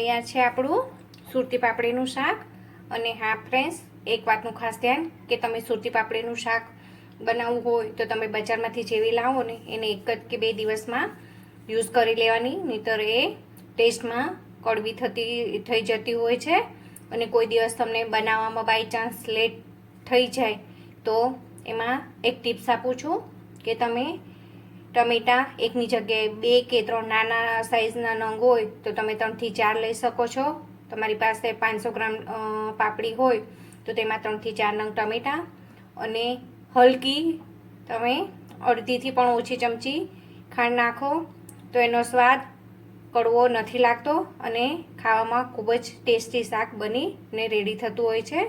તૈયાર છે આપણું સુરતી પાપડીનું શાક। અને હા ફ્રેન્ડ્સ, એક વાતનું ખાસ ધ્યાન કે તમે સુરતી પાપડીનું શાક બનાવવું હોય તો તમે બજારમાંથી જેવી લાવો ને એને 1 કે 2 દિવસમાં યુઝ કરી લેવાની, નહીંતર એ ટેસ્ટમાં કડવી થઈ જતી હોય છે। અને કોઈ દિવસ તમને બનાવવામાં બાય ચાન્સ લેટ થઈ જાય તો એમાં એક ટિપ્સ આપું છું કે તમે ટમેટાં એકની જગ્યાએ 2 કે 3 નાના સાઇઝના નંગ હોય તો તમે 3 થી 4 લઈ શકો છો। તમારી પાસે 500 ગ્રામ પાપડી હોય તો તેમાં 3 થી 4 નંગ ટમેટાં અને હલકી તમે અડધીથી પણ ઓછી ચમચી ખાંડ નાખો તો એનો સ્વાદ કડવો નથી લાગતો અને ખાવામાં ખૂબ જ ટેસ્ટી શાક બનીને રેડી થતું હોય છે।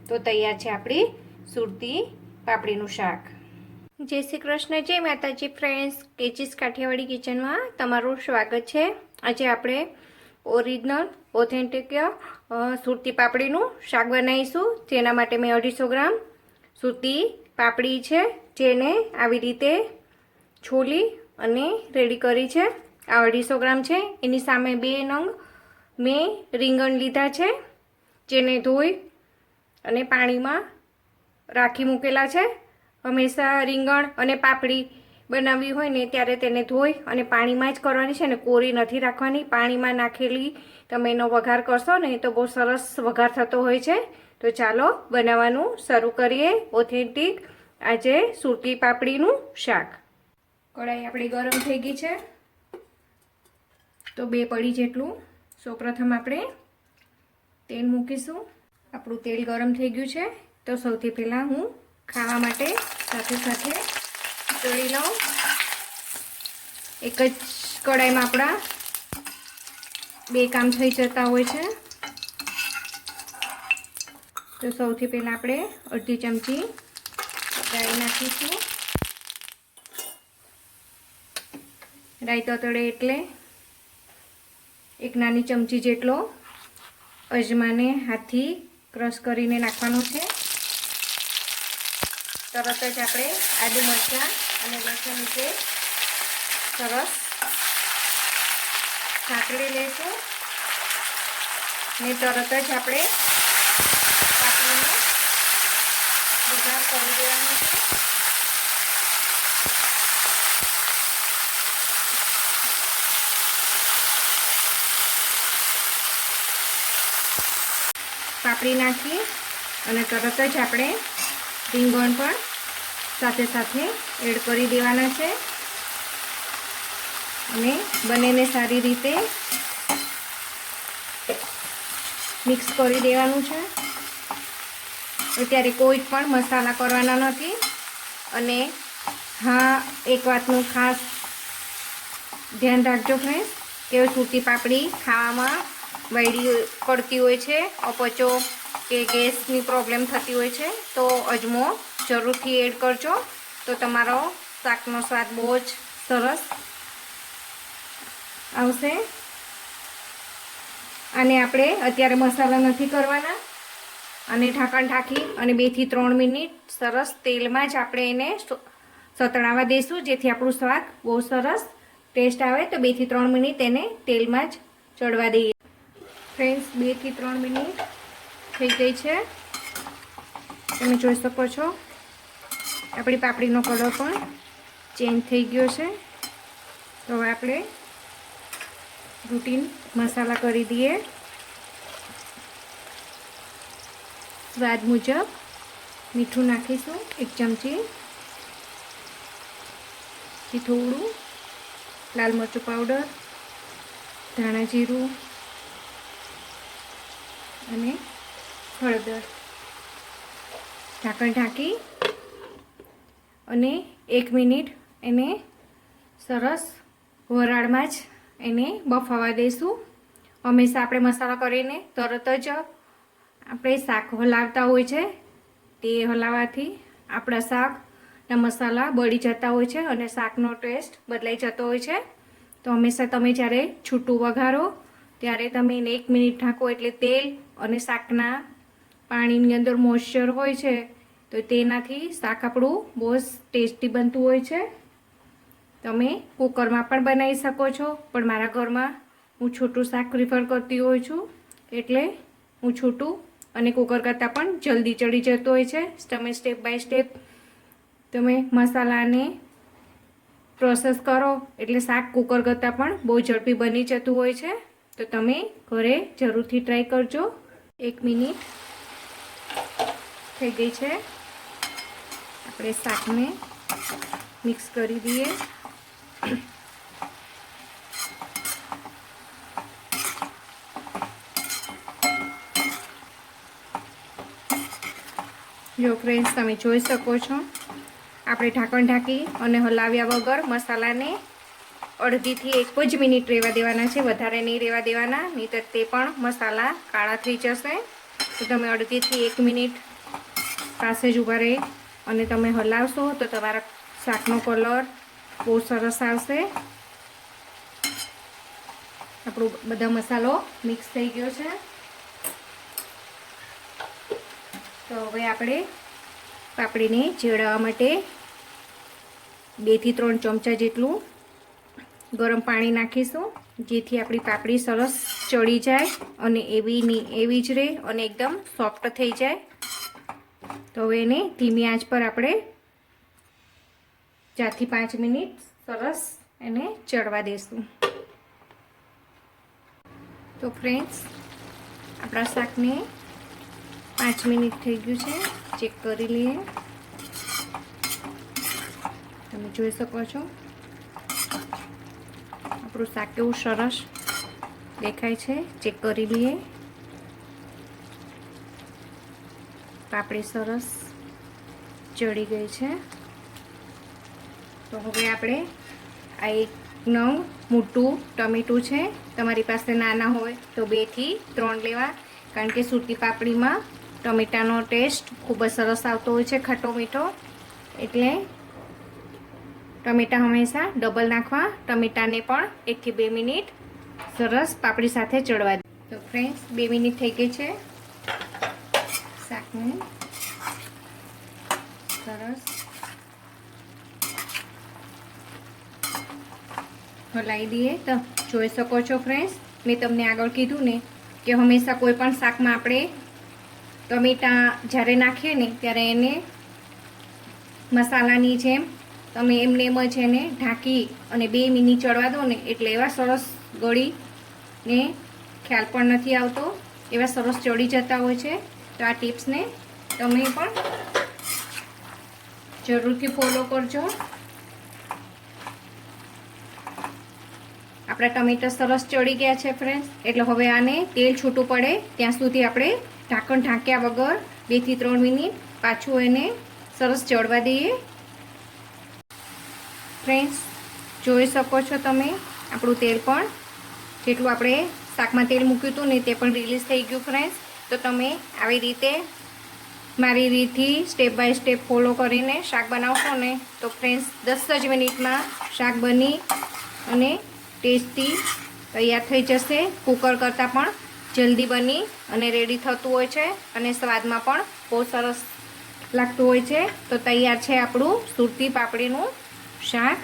તો તૈયાર છે આપણી સુરતી પાપડીનું શાક। જય શ્રી કૃષ્ણ, જય માતાજી ફ્રેન્ડ્સ, કેચીસ કાઠિયાવાડી કિચનમાં તમારું સ્વાગત છે। આજે આપણે ઓરિજિનલ ઓથેન્ટિક સુરતી પાપડીનું શાક બનાવીશું। જેના માટે મેં 250 ગ્રામ સુરતી પાપડી છે જેને આવી રીતે છોલી અને રેડી કરી છે। આ 250 ગ્રામ છે। એની સામે 2 નંગ મેં રીંગણ લીધા છે જેને ધોઈ અને પાણીમાં રાખી મૂકેલા છે। હંમેશા રીંગણ અને પાપડી બનાવવી હોય ને ત્યારે તેને ધોઈ અને પાણીમાં જ કરવાની છે ને કોરી નથી રાખવાની। પાણીમાં નાખેલી તમે એનો વઘાર કરશો ને તો બહુ સરસ વઘાર થતો હોય છે। તો ચાલો બનાવવાનું શરૂ કરીએ ઓથેન્ટિક આજે સુરતી પાપડીનું શાક। કઢાઈ આપણી ગરમ થઈ ગઈ છે તો 2 પડી જેટલું સૌપ્રથમ આપણે તેલ મૂકીશું। આપણું તેલ ગરમ થઈ ગયું છે તો સૌથી પહેલાં હું ખાવા માટે સાથે સાથે તળી લઉં। એક જ કઢાઈમાં આપણા 2 કામ થઈ જતા હોય છે। તો સૌથી પહેલાં આપણે અડધી ચમચી રાઈ નાખીશું। રાઈ તતડે એટલે 1 નાની ચમચી જેટલો અજમાને હાથથી ક્રશ કરીને નાખવાનો છે। તરત જ આપણે આદુ મરચાં અને લસણની પેસ્ટ સરસ સાંતળી લઈશું ને તરત જ આપણે પાપડીનો વઘાર કરી દેવાનો છે। પાપડી નાખી અને તરત જ આપણે રીંગણ પણ સાથે સાથે એડ કરી દેવાના છે અને બંનેને સારી રીતે મિક્સ કરી દેવાનું છે। અત્યારે કોઈ પણ મસાલા કરવાના નથી। અને હા, એક વાતનું ખાસ ધ્યાન રાખજો ફ્રેન્ડ્સ કે સૂકી પાપડી ખાવામાં વાયડી પડતી હોય છે, અપચો કે ગેસની પ્રોબ્લેમ થતી હોય છે તો અજમો જરૂરથી એડ કરજો તો તમારો શાકનો સ્વાદ બહુ જ સરસ આવશે। અને આપણે અત્યારે મસાલા નથી કરવાના અને ઢાંકણ ઢાંકી અને 2 થી 3 મિનિટ સરસ તેલમાં જ આપણે એને સતળાવા દઈશું જેથી આપણું શાક બહુ સરસ ટેસ્ટ આવે। તો 2 થી 3 મિનિટ એને તેલમાં જ ચડવા દઈએ। ફ્રેન્ડ્સ, 2 થી 3 મિનિટ થઈ ગઈ છે, તમે જોઈ શકો છો આપણી પાપડીનો કલર પણ ચેન્જ થઈ ગયો છે। તો હવે આપણે રૂટીન મસાલા કરી દઈએ। સ્વાદ મુજબ મીઠું નાખીશું 1 ચમચી, થોડું લાલ મરચું પાવડર, ધાણા જીરું અને હળદર। ઢાંકણ ઢાંકી અને 1 મિનિટ એને સરસ વરાળમાં જ એને બફાવા દઈશું। હંમેશા આપણે મસાલા કરીને તરત જ આપણે શાક હલાવતા હોય છે, તે હલાવવાથી આપણા શાકના મસાલા બળી જતા હોય છે અને શાકનો ટેસ્ટ બદલાઈ જતો હોય છે। તો હંમેશા તમે જ્યારે છૂટું વઘારો ત્યારે તમે એને 1 મિનિટ ઢાંકો એટલે તેલ અને શાકના પાણીની અંદર મોઇશ્ચર હોય છે તો તેનાથી શાક આપણું બહુ જ ટેસ્ટી બનતું હોય છે। તમે કુકરમાં પણ બનાવી શકો છો, પણ મારા ઘરમાં હું છોટું શાક પ્રિફર કરતી હોઉં છું, એટલે હું છોટું અને કુકર કરતાં પણ જલ્દી ચડી જતું હોય છે. તમે સ્ટેપ બાય સ્ટેપ તમે મસાલાને પ્રોસેસ કરો એટલે શાક કુકર કરતાં પણ બહુ ઝડપી બની જતું હોય છે. તો તમે ઘરે જરૂરથી ટ્રાય કરજો. 1 મિનિટ થઈ ગઈ છે. આપણે શાકને મિક્સ કરી દઈએ. જો ફ્રેન્ડ્સ, તમે જોઈ શકો છો આપણે ઢાંકણ ઢાંકી અને હલાવ્યા વગર મસાલાને અડધીથી 1 જ મિનિટ રહેવા દેવાના છે, વધારે નહીં રહેવા દેવાના, નહીં તો તે પણ મસાલા કાળા થઈ જશે. તો તમે અડધીથી 1 મિનિટ પાસે જ ઊભા રહી અને તમે હલાવશો તો તમારા શાકનો કલર બહુ સરસ આવશે. આપણો બધા મસાલો મિક્સ થઈ ગયો છે. તો હવે આપણે પાપડીને ચેડવા માટે 2 થી 3 ચમચા જેટલું ગરમ પાણી નાખીશું, જેથી આપણી પાપડી સરસ ચડી જાય અને એવી જ રહે અને એકદમ સોફ્ટ થઈ જાય. તો હવે એને ધીમી આંચ પર આપણે 4 થી 5 મિનિટ સરસ એને ચડવા દઈશું. તો ફ્રેન્ડ્સ, આપણા શાકને 5 મિનિટ થઈ ગયું છે. ચેક કરી લઈએ. તમે જોઈ શકો છો આપણું શાક કેવું સરસ દેખાય છે. ચેક કરી લઈએ. પાપડી સરસ ચડી ગઈ છે. તો હવે આપણે આ 1 નંગ મોટું ટમેટું છે, તમારી પાસે નાના હોય તો 2 થી 3 લેવા, કારણ કે સુરતી પાપડીમાં ટમેટાનો ટેસ્ટ ખૂબ જ સરસ આવતો હોય છે, ખાટો મીઠો. એટલે ટમેટા હંમેશા ડબલ નાખવા. ટમેટાને પણ 1 થી 2 મિનિટ સરસ પાપડી સાથે ચડવા દે. તો ફ્રેન્ડ્સ, 2 મિનિટ થઈ ગઈ છે. શાકને સરસ હલાવી દઈએ. તો જોઈ શકો છો ફ્રેન્ડ્સ, મેં તમને આગળ કીધું ને કે હંમેશા કોઈ પણ શાકમાં આપણે ટમેટા જ્યારે નાખીએ ને ત્યારે એને મસાલાની જેમ તમે એમને એમ જ એને ઢાંકી અને 2 મિનિટ ચડવા દો ને એટલે એવા સરસ ગળીને ખ્યાલ પણ નથી આવતો, એવા સરસ ચડી જતા હોય છે. તો આ ટિપ્સને તમે પણ જરૂરથી ફોલો કરજો. આપણા ટમેટા સરસ ચડી ગયા છે ફ્રેન્ડ્સ, એટલે હવે આને તેલ છૂટું પડે ત્યાં સુધી આપણે ઢાંકણ ઢાંક્યા વગર 2 થી 3 મિનિટ પાછું એને સરસ ચડવા દઈએ. ફ્રેન્ડ્સ, જોઈ શકો છો તમે આપણું તેલ પણ જેટલું આપણે શાકમાં તેલ મૂક્યું હતું ને તે પણ રિલીઝ થઈ ગયું ફ્રેન્ડ્સ. તો તમે આવી રીતે મારી રીતથી સ્ટેપ બાય સ્ટેપ ફોલો કરીને શાક બનાવશો ને તો ફ્રેન્ડ્સ 10 જ મિનિટમાં શાક બની અને ટેસ્ટી તૈયાર થઈ જશે. કુકર કરતાં પણ જલ્દી બની અને રેડી થતું હોય છે અને સ્વાદમાં પણ બહુ સરસ લાગતું હોય છે. તો તૈયાર છે આપણું સુરતી પાપડીનું શાક.